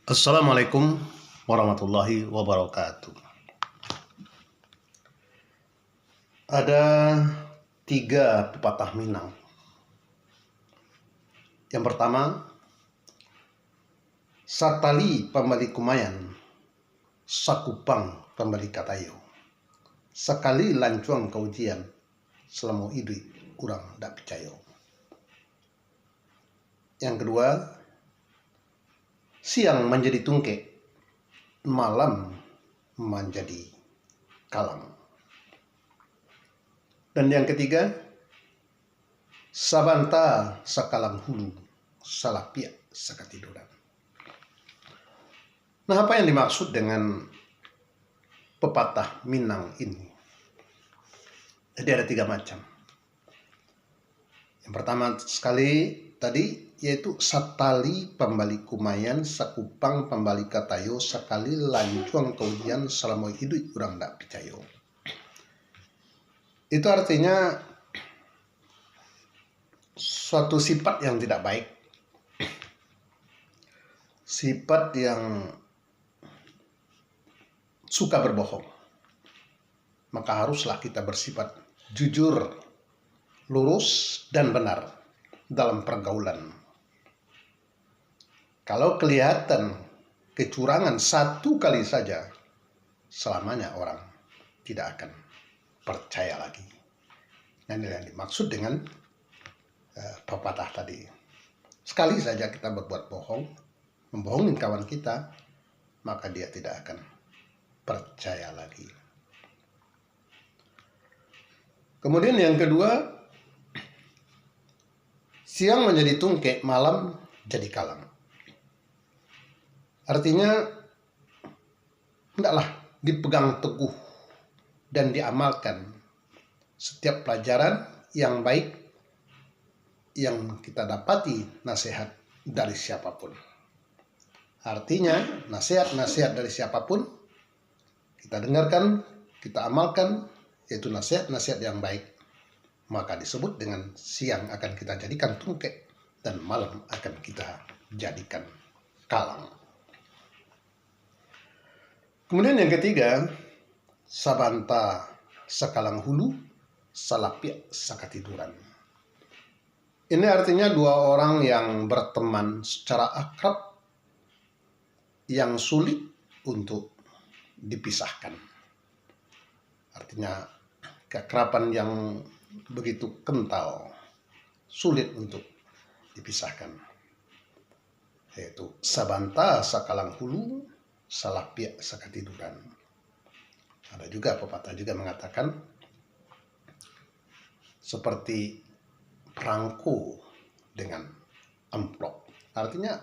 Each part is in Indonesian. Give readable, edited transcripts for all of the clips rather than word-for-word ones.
Assalamualaikum warahmatullahi wabarakatuh. Ada 3 pepatah Minang. Yang pertama, satali pambali kumayan, sakupang pambali katayo. Sekali lancuang kaujian, selama idui kurang dak percaya. Yang kedua, siang menjadi tungke, malam menjadi kalam. Dan yang ketiga, sabanta sakalang hulu, salapia sakatiduran. Nah, apa yang dimaksud dengan pepatah Minang ini? Jadi ada 3 macam. Yang pertama sekali tadi yaitu satali pambali kumayan, sakupang pambali katayo, sekali lancuang kaujian selama hidup kurang dak percaya. Itu artinya suatu sifat yang tidak baik, sifat yang suka berbohong. Maka haruslah kita bersifat jujur, lurus, dan benar dalam pergaulan. Kalau kelihatan kecurangan satu kali saja, selamanya orang tidak akan percaya lagi. Nah, ini yang dimaksud dengan pepatah tadi. Sekali saja kita berbuat bohong, membohongin kawan kita, maka dia tidak akan percaya lagi. Kemudian yang kedua, siang menjadi tungke, malam jadi kalam. Artinya, hendaklah dipegang teguh dan diamalkan setiap pelajaran yang baik yang kita dapati nasihat dari siapapun. Artinya, nasihat-nasihat dari siapapun kita dengarkan, kita amalkan, yaitu nasihat-nasihat yang baik, maka disebut dengan siang akan kita jadikan tungke dan malam akan kita jadikan kalam. Kemudian yang ketiga, sabanta sakalang hulu, salapia sakatiduran. Ini artinya 2 orang yang berteman secara akrab yang sulit untuk dipisahkan. Artinya keakraban yang begitu kental, sulit untuk dipisahkan. Yaitu sabanta sakalang hulu, salapia sakatiduran. Ada juga pepatah juga mengatakan seperti perangko dengan amplop. Artinya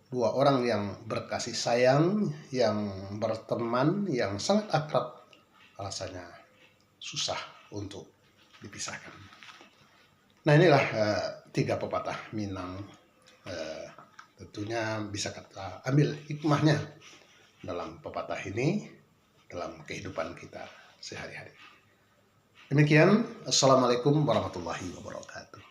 2 orang yang berkasih sayang, yang berteman, yang sangat akrab, rasanya susah untuk dipisahkan. Nah, inilah 3 pepatah Minang. Tentunya bisa kita ambil hikmahnya dalam pepatah ini, dalam kehidupan kita sehari-hari. Demikian, Assalamualaikum warahmatullahi wabarakatuh.